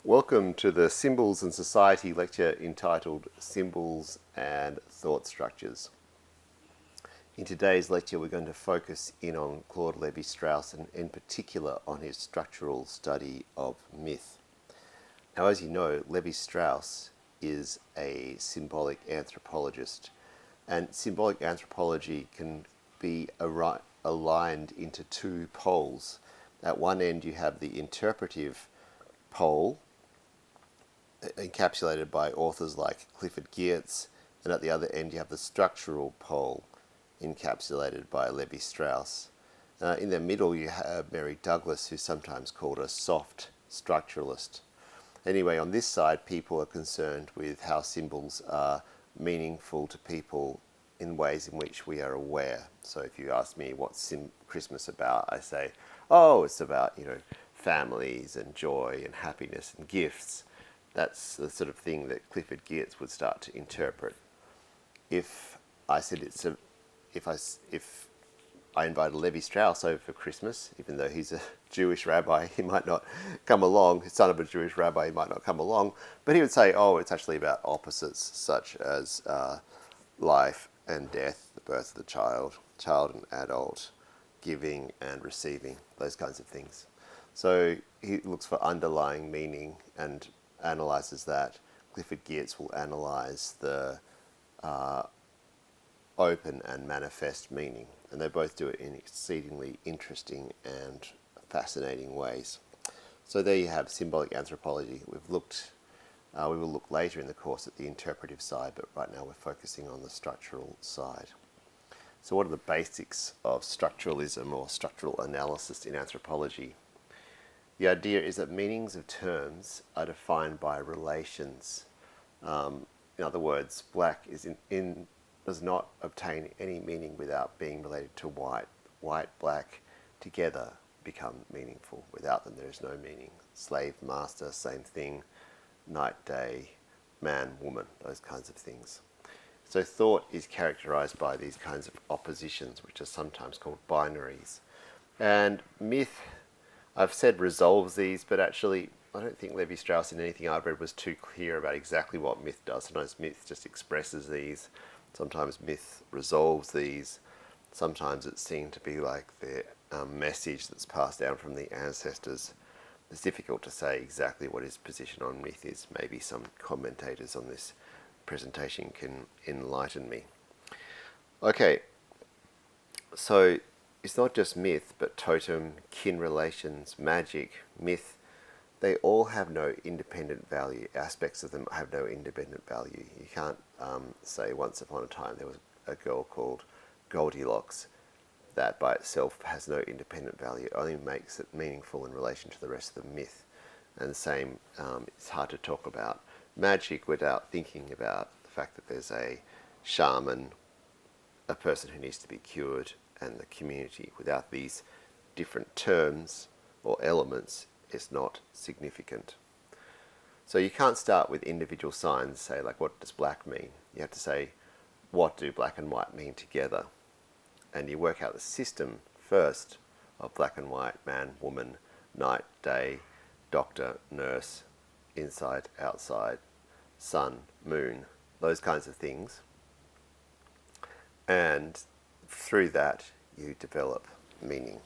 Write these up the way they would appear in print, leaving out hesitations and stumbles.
Welcome to the Symbols and Society lecture entitled Symbols and Thought Structures. In today's lecture we're going to focus in on Claude Levi-Strauss and in particular on his structural study of myth. Now, as you know, Levi-Strauss is a symbolic anthropologist, and symbolic anthropology can be aligned into two poles. At one end you have the interpretive pole, encapsulated by authors like Clifford Geertz, and at the other end you have the structural pole, encapsulated by Levi-Strauss. In the middle you have Mary Douglas, who's sometimes called a soft structuralist. Anyway, on this side people are concerned with how symbols are meaningful to people in ways in which we are aware. So if you ask me what's Christmas about, I say, oh, it's about, families and joy and happiness and gifts. That's the sort of thing that Clifford Geertz would start to interpret. If I said if I invited Levi-Strauss over for Christmas, even though he's a Jewish rabbi, he might not come along. His son of a Jewish rabbi, he might not come along. But he would say, oh, it's actually about opposites such as life and death, the birth of the child and adult, giving and receiving, those kinds of things. So he looks for underlying meaning and analyzes that. Clifford Geertz will analyze the open and manifest meaning, and they both do it in exceedingly interesting and fascinating ways. So there you have symbolic anthropology. We will look later in the course at the interpretive side, but right now we're focusing on the structural side. So what are the basics of structuralism or structural analysis in anthropology? The idea is that meanings of terms are defined by relations. In other words, black does not obtain any meaning without being related to white. White, black together become meaningful. Without them there is no meaning. Slave, master, same thing. Night, day, man, woman, those kinds of things. So thought is characterized by these kinds of oppositions, which are sometimes called binaries. And myth, I've said resolves these, but actually I don't think Levi-Strauss in anything I've read was too clear about exactly what myth does. Sometimes myth just expresses these, sometimes myth resolves these, sometimes it seemed to be like the message that's passed down from the ancestors. It's difficult to say exactly what his position on myth is. Maybe some commentators on this presentation can enlighten me. Okay, so it's not just myth, but totem, kin relations, magic, myth, they all have no independent value. Aspects of them have no independent value. You can't say once upon a time there was a girl called Goldilocks. That by itself has no independent value. It only makes it meaningful in relation to the rest of the myth. And the same, it's hard to talk about magic without thinking about the fact that there's a shaman, a person who needs to be cured, and the community. Without these different terms or elements, it's not significant. So you can't start with individual signs, say like what does black mean? You have to say what do black and white mean together? And you work out the system first of black and white, man, woman, night, day, doctor, nurse, inside, outside, sun, moon, those kinds of things. And through that you develop meaning.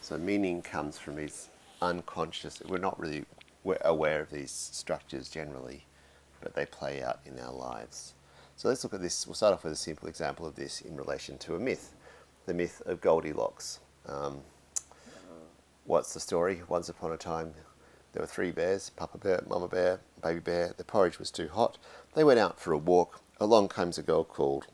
So meaning comes from his unconscious. We're not really aware of these structures generally, but they play out in our lives. So let's look at this. We'll start off with a simple example of this in relation to a myth, the myth of Goldilocks. What's the story? Once upon a time, there were three bears, Papa Bear, Mama Bear, Baby Bear. The porridge was too hot. They went out for a walk. Along comes a girl called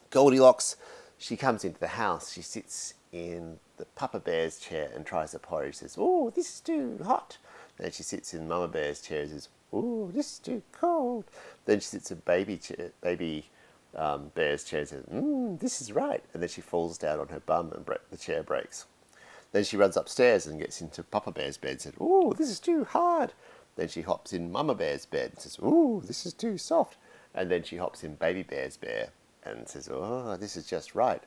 Goldilocks. She comes into the house. She sits in the Papa Bear's chair and tries the porridge. Says, "Oh, this is too hot." Then she sits in Mama Bear's chair and says, "Oh, this is too cold." Then she sits in Baby Bear's chair and says, "This is right." And then she falls down on her bum and the chair breaks. Then she runs upstairs and gets into Papa Bear's bed and says, "Oh, this is too hard." Then she hops in Mama Bear's bed and says, "Oh, this is too soft." And then she hops in Baby Bear's bed and says, "Oh, this is just right."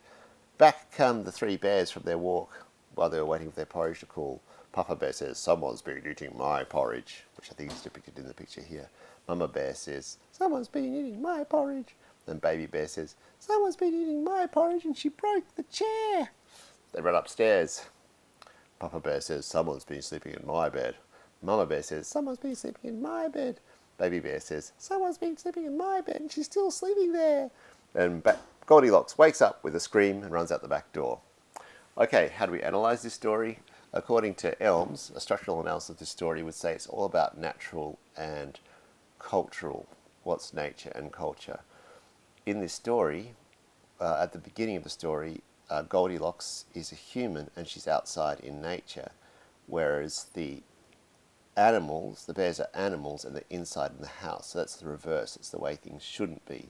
Back come the three bears from their walk while they were waiting for their porridge to cool. Papa Bear says, someone's been eating my porridge, which I think is depicted in the picture here. Mama Bear says, someone's been eating my porridge. And Baby Bear says, someone's been eating my porridge and she broke the chair. They run upstairs. Papa Bear says, someone's been sleeping in my bed. Mama Bear says, someone's been sleeping in my bed. Baby Bear says, someone's been sleeping in my bed and she's still sleeping there. And Goldilocks wakes up with a scream and runs out the back door. Okay, how do we analyse this story? According to Elms, a structural analysis of this story would say it's all about natural and cultural. What's nature and culture? In this story, at the beginning of the story, Goldilocks is a human and she's outside in nature, whereas the animals, the bears are animals and they're inside in the house. So that's the reverse. It's the way things shouldn't be.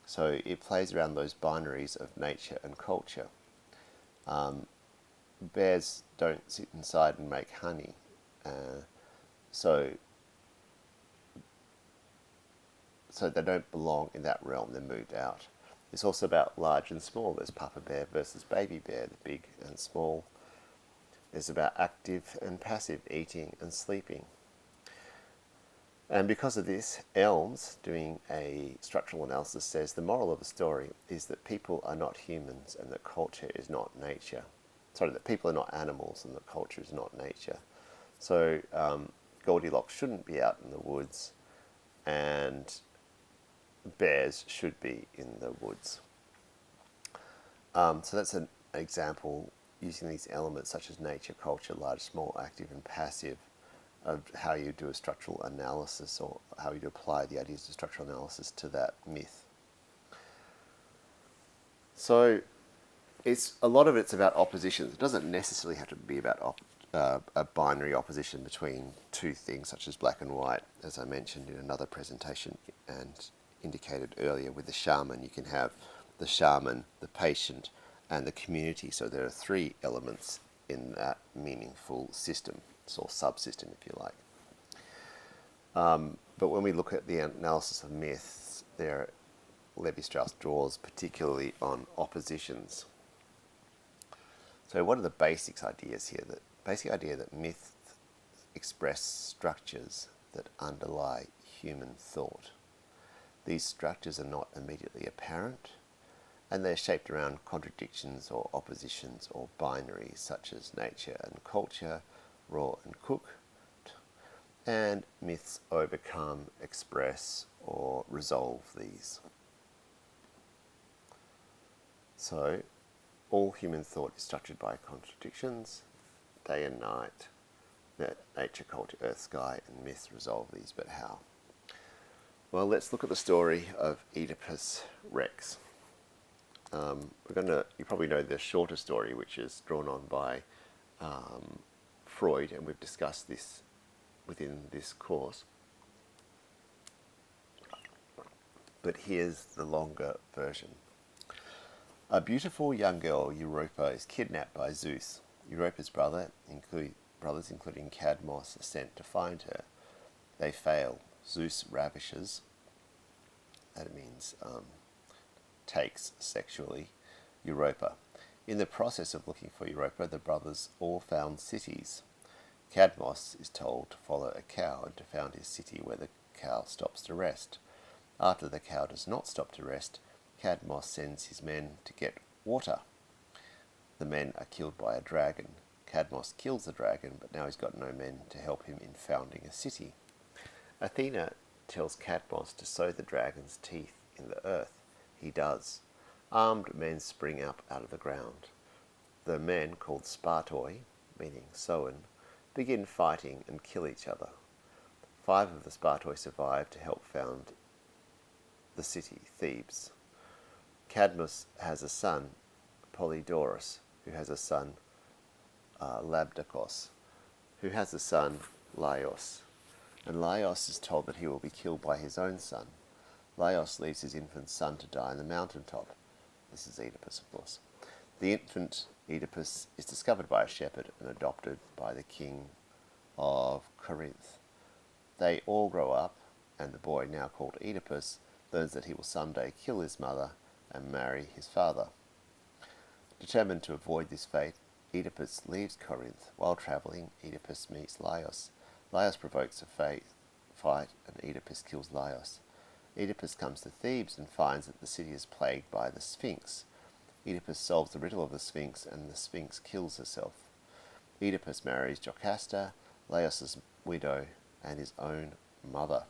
So it plays around those binaries of nature and culture. Bears don't sit inside and make honey. So they don't belong in that realm. They're moved out. It's also about large and small. There's Papa Bear versus Baby Bear, the big and small. There's about active and passive, eating and sleeping. And because of this, Elms, doing a structural analysis, says the moral of the story is that people are not humans and that culture is not nature. Sorry, that people are not animals and that culture is not nature. So Goldilocks shouldn't be out in the woods and bears should be in the woods. So that's an example using these elements such as nature, culture, large, small, active and passive of how you do a structural analysis or how you apply the ideas of structural analysis to that myth. So a lot of it's about oppositions. It doesn't necessarily have to be about a binary opposition between two things such as black and white, as I mentioned in another presentation and indicated earlier with the shaman. You can have the shaman, the patient and the community. So there are three elements in that meaningful system, or subsystem if you like. But when we look at the analysis of myths, Levi-Strauss draws particularly on oppositions. So what are the basic ideas here? The basic idea that myths express structures that underlie human thought. These structures are not immediately apparent, and they're shaped around contradictions or oppositions or binaries such as nature and culture, raw and cooked, and myths overcome, express, or resolve these. So, all human thought is structured by contradictions, day and night, nature, culture, earth, sky, and myths resolve these, but how? Well, let's look at the story of Oedipus Rex. You probably know the shorter story, which is drawn on by Freud, and we've discussed this within this course. But here's the longer version. A beautiful young girl, Europa, is kidnapped by Zeus. Europa's brothers, including Cadmos, are sent to find her. They fail. Zeus ravishes, that means takes sexually, Europa. In the process of looking for Europa, the brothers all found cities. Cadmos is told to follow a cow and to found his city where the cow stops to rest. After the cow does not stop to rest, Cadmos sends his men to get water. The men are killed by a dragon. Cadmos kills the dragon, but now he's got no men to help him in founding a city. Athena tells Cadmos to sow the dragon's teeth in the earth. He does. Armed men spring up out of the ground. The men, called Spartoi, meaning sown, begin fighting and kill each other. 5 of the Spartoi survive to help found the city, Thebes. Cadmus has a son, Polydorus, who has a son, Labdacos, who has a son, Laios. And Laios is told that he will be killed by his own son. Laios leaves his infant son to die on the mountaintop. This is Oedipus, of course. The infant Oedipus is discovered by a shepherd and adopted by the king of Corinth. They all grow up, and the boy, now called Oedipus, learns that he will someday kill his mother and marry his father. Determined to avoid this fate, Oedipus leaves Corinth. While travelling, Oedipus meets Laios. Laios provokes a fight, and Oedipus kills Laios. Oedipus comes to Thebes and finds that the city is plagued by the Sphinx. Oedipus solves the riddle of the Sphinx, and the Sphinx kills herself. Oedipus marries Jocasta, Laios' widow, and his own mother.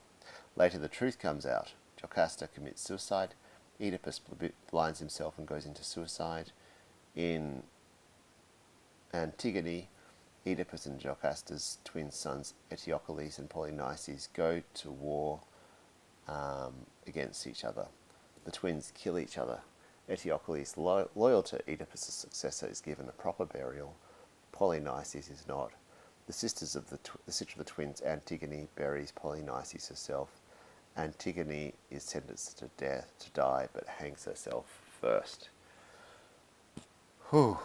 Later the truth comes out. Jocasta commits suicide. Oedipus blinds himself and goes into suicide. In Antigone, Oedipus and Jocasta's twin sons Eteocles and Polynices go to war against each other. The twins kill each other. Eteocles, loyal to Oedipus' successor, is given a proper burial. Polynices is not. The sister of the twins, Antigone, buries Polynices herself. Antigone is sentenced to die, but hangs herself first. Whew.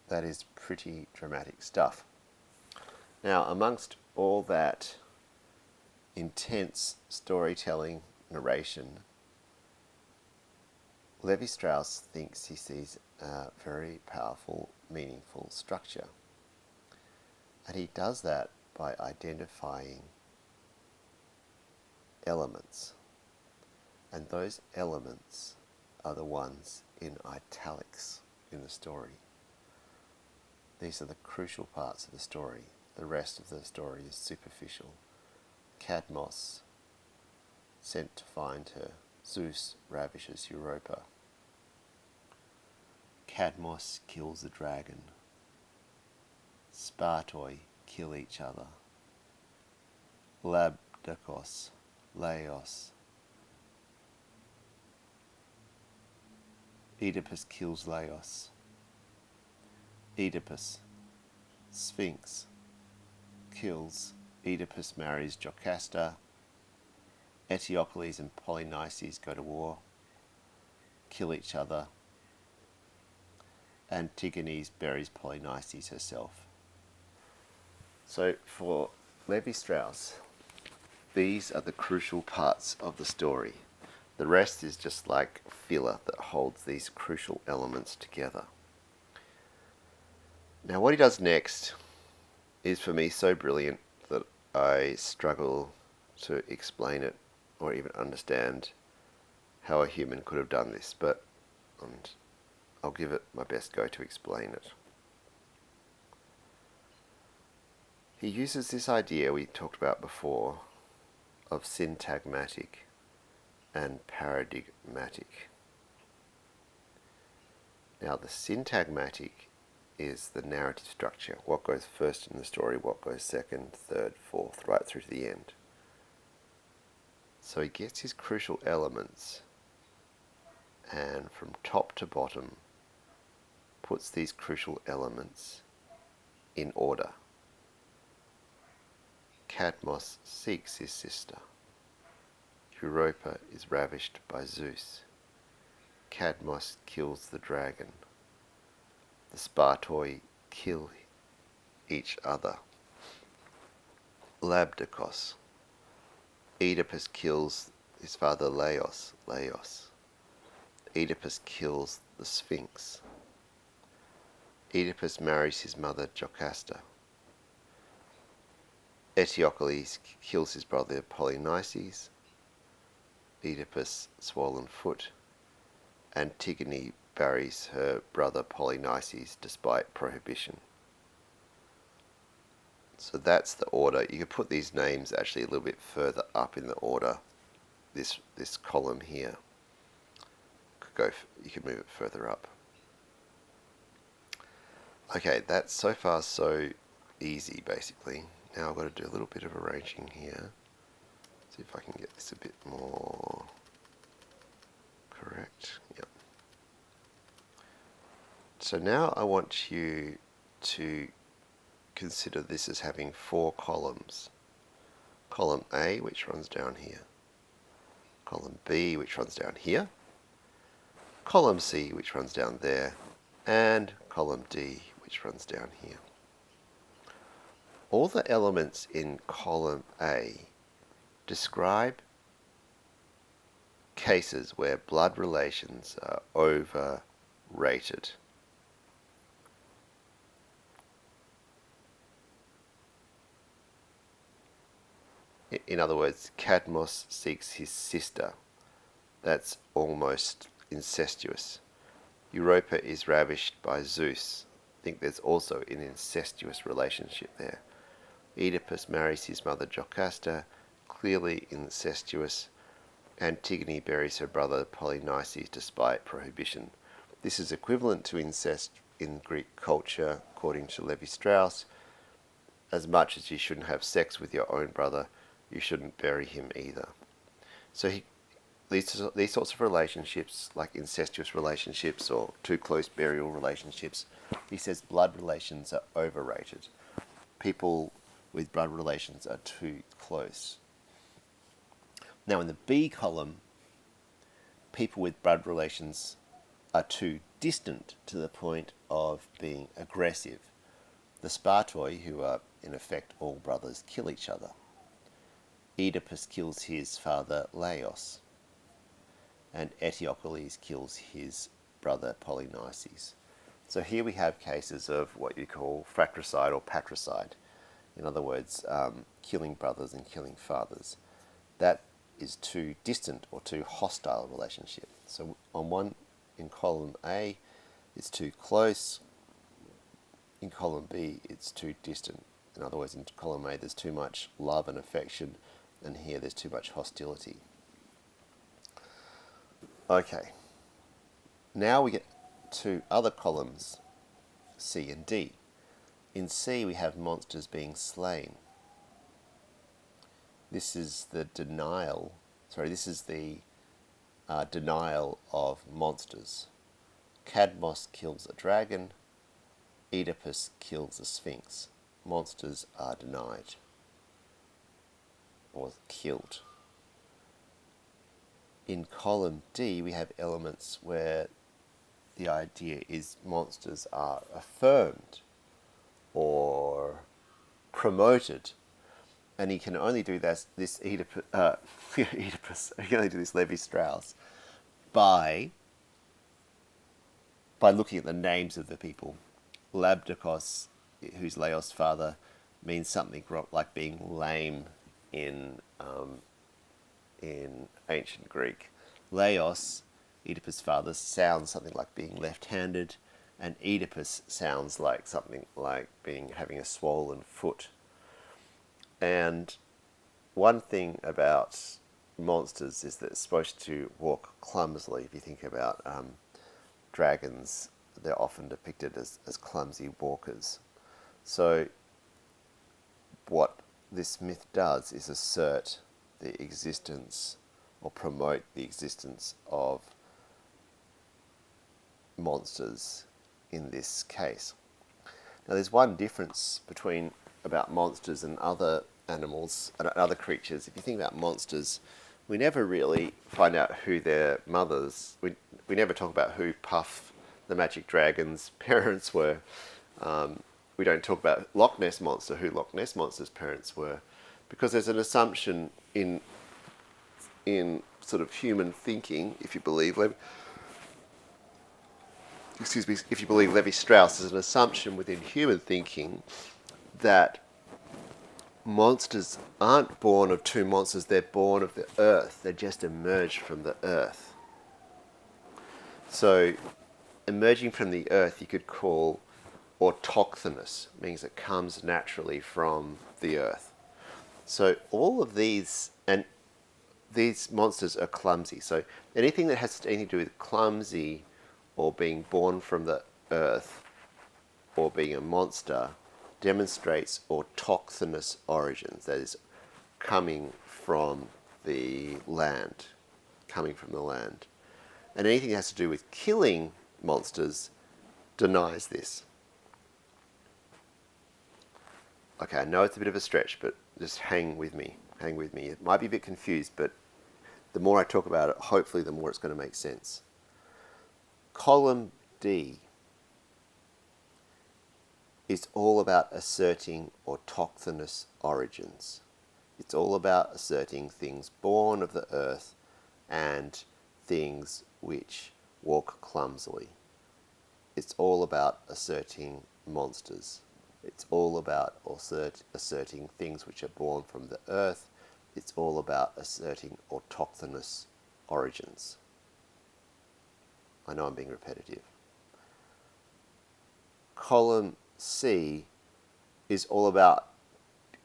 That is pretty dramatic stuff. Now, amongst all that intense storytelling, narration, Levi-Strauss thinks he sees a very powerful, meaningful structure. And he does that by identifying elements. And those elements are the ones in italics in the story. These are the crucial parts of the story. The rest of the story is superficial. Cadmos, sent to find her. Zeus ravishes Europa. Cadmos kills the dragon. Spartoi kill each other. Labdakos, Laios. Oedipus kills Laios. Oedipus, Sphinx, kills. Oedipus marries Jocasta. Eteocles and Polynices go to war, kill each other. Antigone buries Polynices herself. So for Levi-Strauss, these are the crucial parts of the story. The rest is just like filler that holds these crucial elements together. Now what he does next is for me so brilliant that I struggle to explain it or even understand how a human could have done this, but I'll give it my best go to explain it. He uses this idea we talked about before of syntagmatic and paradigmatic. Now the syntagmatic is the narrative structure, what goes first in the story, what goes second, third, fourth, right through to the end. So he gets his crucial elements and from top to bottom puts these crucial elements in order. Cadmos seeks his sister. Europa is ravished by Zeus. Cadmos kills the dragon. The Spartoi kill each other. Labdakos. Oedipus kills his father Laios. Oedipus kills the Sphinx. Oedipus marries his mother Jocasta. Eteocles kills his brother Polynices. Oedipus swollen foot. Antigone buries her brother Polynices despite prohibition. So that's the order. You could put these names actually a little bit further up in the order. This column here. You could move it further up. Okay, that's so far so easy basically. Now I've got to do a little bit of arranging here. See if I can get this a bit more correct. Yep. So now I want you to consider this as having 4 columns. Column A, which runs down here. Column B, which runs down here. Column C, which runs down there. And column D, which runs down here. All the elements in column A describe cases where blood relations are overrated. In other words, Cadmos seeks his sister. That's almost incestuous. Europa is ravished by Zeus. I think there's also an incestuous relationship there. Oedipus marries his mother Jocasta, clearly incestuous. Antigone buries her brother Polynices despite prohibition. This is equivalent to incest in Greek culture, according to Levi-Strauss. As much as you shouldn't have sex with your own brother, you shouldn't bury him either. So these sorts of relationships, like incestuous relationships or too close burial relationships, he says blood relations are overrated. People with blood relations are too close. Now in the B column, people with blood relations are too distant to the point of being aggressive. The Spartoi, who are in effect all brothers, kill each other. Oedipus kills his father Laios, and Eteocles kills his brother Polynices. So here we have cases of what you call fratricide or patricide. In other words, killing brothers and killing fathers. That is too distant or too hostile relationship. So in column A, it's too close. In column B, it's too distant. In other words, in column A, there's too much love and affection, and here there's too much hostility. Okay, now we get to other columns, C and D. In C, we have monsters being slain. This is the denial of monsters. Cadmos kills a dragon. Oedipus kills a sphinx. Monsters are denied or killed. In column D, we have elements where the idea is monsters are affirmed or promoted, and he can only do this Oedipus. He can only do this Levi-Strauss by looking at the names of the people. Labdakos, who's Laios' father, means something like being lame in ancient Greek. Laios, Oedipus' father, sounds something like being left-handed, and Oedipus sounds like something like having a swollen foot. And one thing about monsters is that it's supposed to walk clumsily. If you think about dragons, they're often depicted as clumsy walkers. So what this myth does is assert the existence or promote the existence of monsters in this case. Now there's one difference about monsters and other animals and other creatures. If you think about monsters, we never really find out who their mothers, we never talk about who Puff the Magic Dragon's parents were. We don't talk about Loch Ness Monster, who Loch Ness Monster's parents were, because there's an assumption in sort of human thinking, if you believe Levi-Strauss, there's an assumption within human thinking that monsters aren't born of two monsters, they're born of the earth. They just emerged from the earth. So emerging from the earth you could call autochthonous, means it comes naturally from the earth. So all of these, and these monsters are clumsy. So anything that has anything to do with clumsy or being born from the earth or being a monster demonstrates autochthonous origins, that is, coming from the land. And anything that has to do with killing monsters denies this. Okay, I know it's a bit of a stretch, but just hang with me. It might be a bit confused, but the more I talk about it, hopefully the more it's going to make sense. Column D is all about asserting autochthonous origins. It's all about asserting things born of the earth and things which walk clumsily. It's all about asserting monsters. It's all about asserting things which are born from the earth it's all about asserting autochthonous origins. I know I'm being repetitive. Column C is all about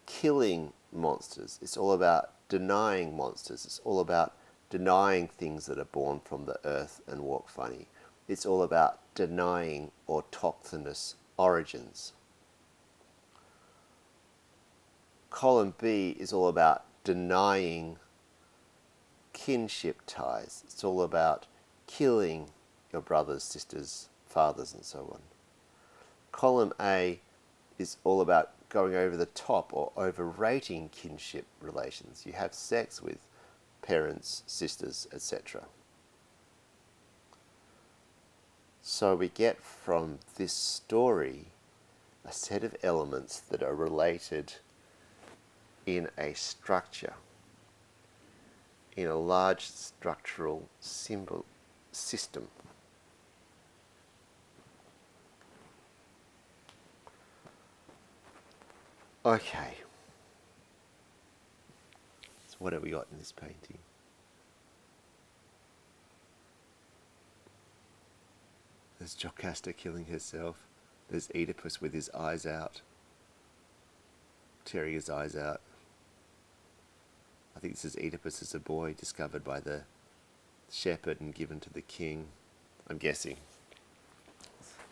killing monsters. It's all about denying monsters. It's all about denying things that are born from the earth and walk funny. It's all about denying autochthonous origins. Column B is all about denying kinship ties. It's all about killing your brothers, sisters, fathers, and so on. Column A is all about going over the top or overrating kinship relations. You have sex with parents, sisters, etc. So we get from this story a set of elements that are related in a structure, in a large structural symbol system. Okay. So what have we got in this painting? There's Jocasta killing herself. There's Oedipus with his eyes out, tearing his eyes out. I think this is Oedipus as a boy, discovered by the shepherd and given to the king. I'm guessing.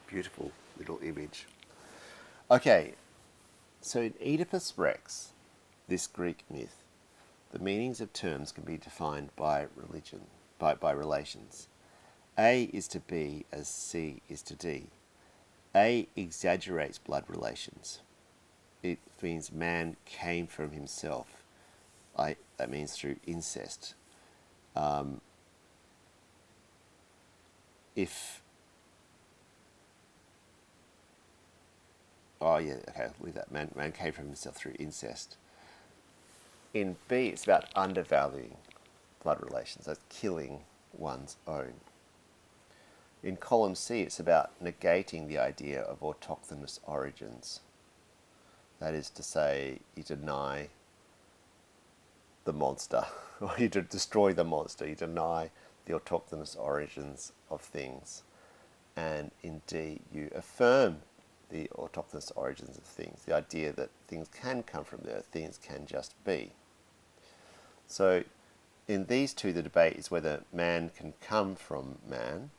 Beautiful little image. Okay, so in Oedipus Rex, this Greek myth, the meanings of terms can be defined by religion, by relations. A is to B as C is to D. A exaggerates blood relations. It means man came from himself. That means through incest. Leave that. Man came from himself through incest. In B, it's about undervaluing blood relations. That's killing one's own. In column C, it's about negating the idea of autochthonous origins. That is to say, you deny the monster, or you destroy the monster. You deny the autochthonous origins of things. And in D, you affirm the autochthonous origins of things, the idea that things can come from the earth, things can just be. So in these two, the debate is whether man can come from man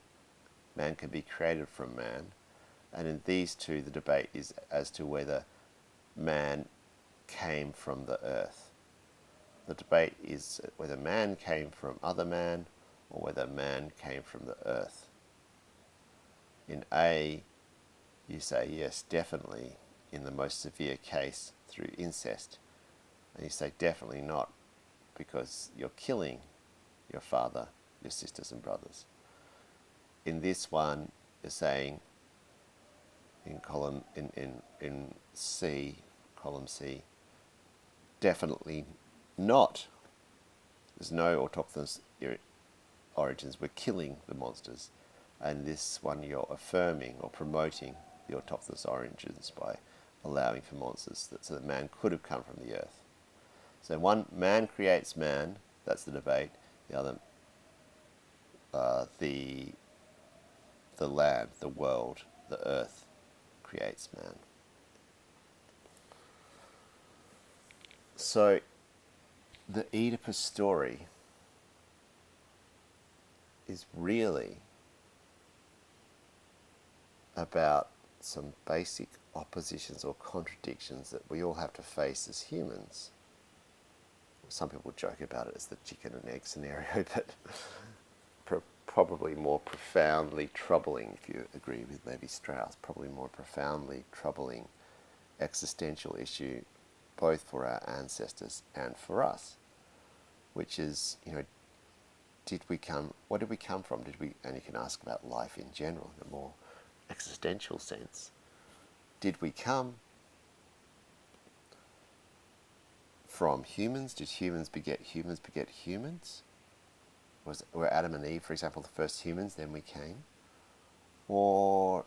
can be created from man, and in these two, the debate is as to whether man came from the earth. The debate is whether man came from other man or whether man came from the earth. In A, you say yes, definitely, in the most severe case through incest. And you say definitely not, because you're killing your father, your sisters and brothers. In this one, you're saying in C, column C, definitely not. There's no autochthonous origins. We're killing the monsters. And this one, you're affirming or promoting the autochthonous origins by allowing for monsters so that man could have come from the earth. So one, man creates man. That's the debate. The other, the land, the world, the earth creates man. So the Oedipus story is really about some basic oppositions or contradictions that we all have to face as humans. Some people joke about it as the chicken and egg scenario, but probably more profoundly troubling, if you agree with Levi-Strauss, probably more profoundly troubling existential issue both for our ancestors and for us, which is, where did we come from? And you can ask about life in general in a more existential sense. Did we come from humans? Did humans beget humans? Were Adam and Eve, for example, the first humans, then we came? Or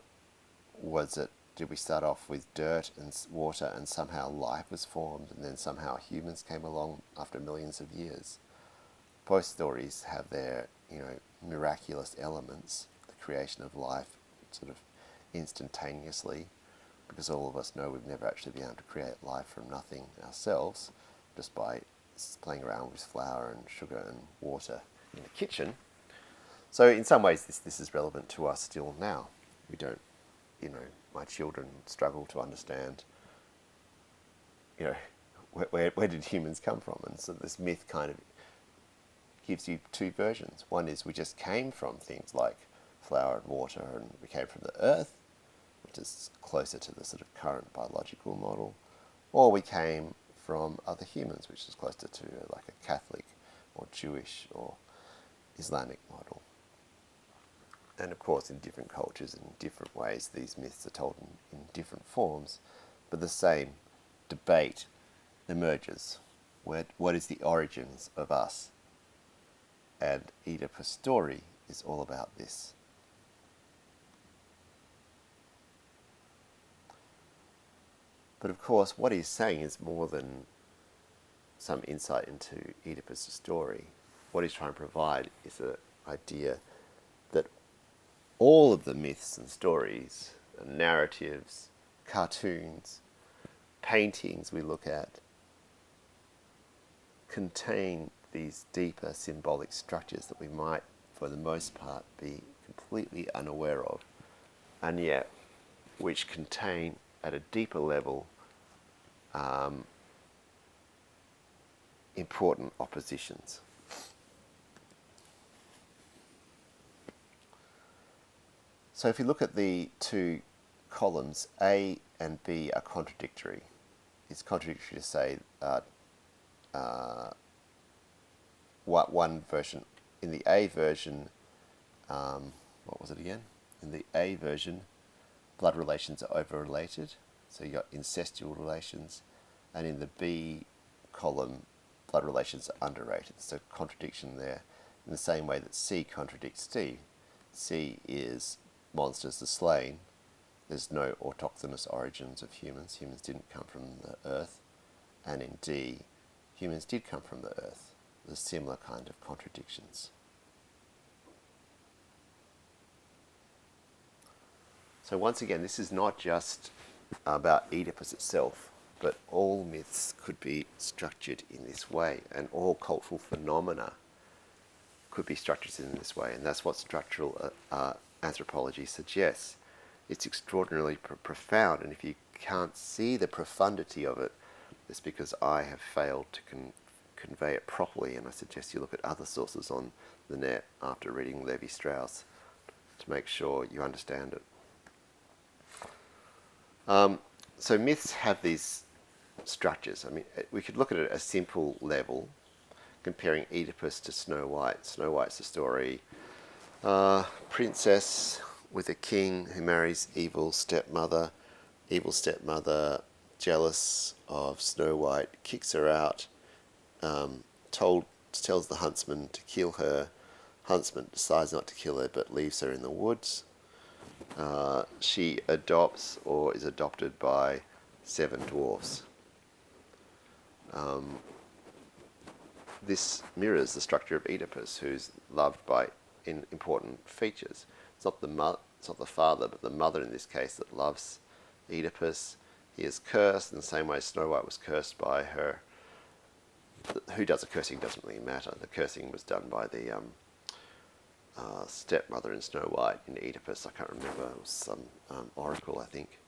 was it Did we start off with dirt and water and somehow life was formed and then somehow humans came along after millions of years? Both stories have their, miraculous elements, the creation of life sort of instantaneously, because all of us know we've never actually been able to create life from nothing ourselves, just by playing around with flour and sugar and water in the kitchen. So in some ways this is relevant to us still now. We don't, my children struggle to understand, where did humans come from? And so this myth kind of gives you two versions. One is we just came from things like flour and water, and we came from the earth, which is closer to the sort of current biological model, or we came from other humans, which is closer to like a Catholic or Jewish or Islamic model. And of course, in different cultures and in different ways, these myths are told in different forms, but the same debate emerges. What is the origins of us? And Oedipus' story is all about this. But of course, what he's saying is more than some insight into Oedipus' story. What he's trying to provide is an idea that all of the myths and stories and narratives, cartoons, paintings we look at contain these deeper symbolic structures that we might, for the most part, be completely unaware of, and yet which contain, at a deeper level, important oppositions. So if you look at the two columns, A and B are contradictory. It's contradictory to say what one version, in the A version, what was it again? In the A version, blood relations are overrelated, so you got incestual relations, and in the B column, blood relations are underrated. So contradiction there, in the same way that C contradicts D. C is monsters are slain. There's no autochthonous origins of humans. Humans didn't come from the earth. And in D, humans did come from the earth. There's similar kind of contradictions. So once again, this is not just about Oedipus itself, but all myths could be structured in this way, and all cultural phenomena could be structured in this way, and that's what structural anthropology suggests. It's extraordinarily profound, and if you can't see the profundity of it, it's because I have failed to convey it properly, and I suggest you look at other sources on the net after reading Levi-Strauss to make sure you understand it. So myths have these structures. I mean, we could look at it at a simple level, comparing Oedipus to Snow White. Snow White's a story, princess with a king who marries evil stepmother. Evil stepmother, jealous of Snow White, kicks her out, tells the huntsman to kill her. Huntsman decides not to kill her but leaves her in the woods. She adopts or is adopted by 7 dwarfs. This mirrors the structure of Oedipus, who's loved by important features. It's not the father, but the mother in this case that loves Oedipus. He is cursed in the same way Snow White was cursed by her. Who does the cursing doesn't really matter. The cursing was done by the stepmother in Snow White. In Oedipus, I can't remember, it was some oracle, I think.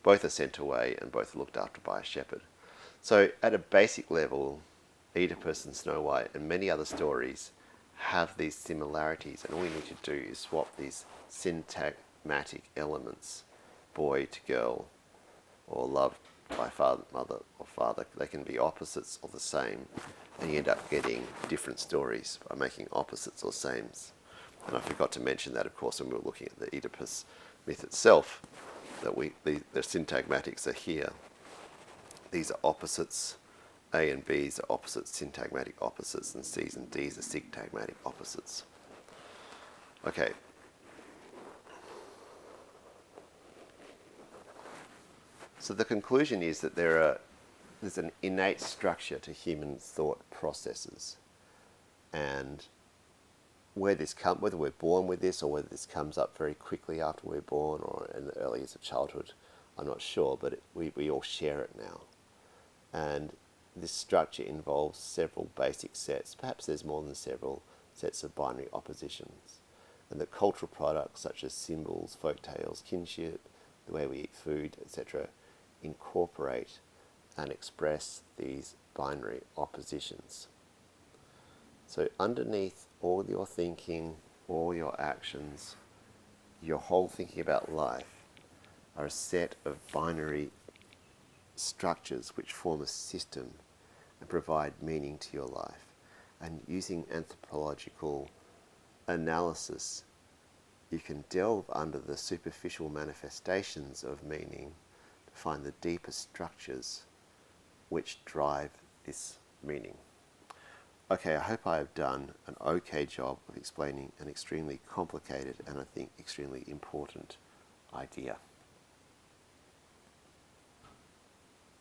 Both are sent away and both are looked after by a shepherd. So at a basic level, Oedipus and Snow White and many other stories have these similarities, and all you need to do is swap these syntagmatic elements, boy to girl, or love by father, mother or father. They can be opposites or the same, and you end up getting different stories by making opposites or sames. And I forgot to mention that, of course, when we were looking at the Oedipus myth itself, that the syntagmatics are here. These are opposites. A and B's are opposites, syntagmatic opposites, and C's and D's are syntagmatic opposites. Okay. So the conclusion is that there's an innate structure to human thought processes, and whether we're born with this or whether this comes up very quickly after we're born or in the early years of childhood, I'm not sure, but we all share it now. And this structure involves several basic sets, perhaps there's more than several sets of binary oppositions, and that cultural products such as symbols, folk tales, kinship, the way we eat food, etc., incorporate and express these binary oppositions. So underneath all your thinking, all your actions, your whole thinking about life are a set of binary structures which form a system and provide meaning to your life. And using anthropological analysis, you can delve under the superficial manifestations of meaning to find the deeper structures which drive this meaning. Okay, I hope I have done an okay job of explaining an extremely complicated and I think extremely important idea.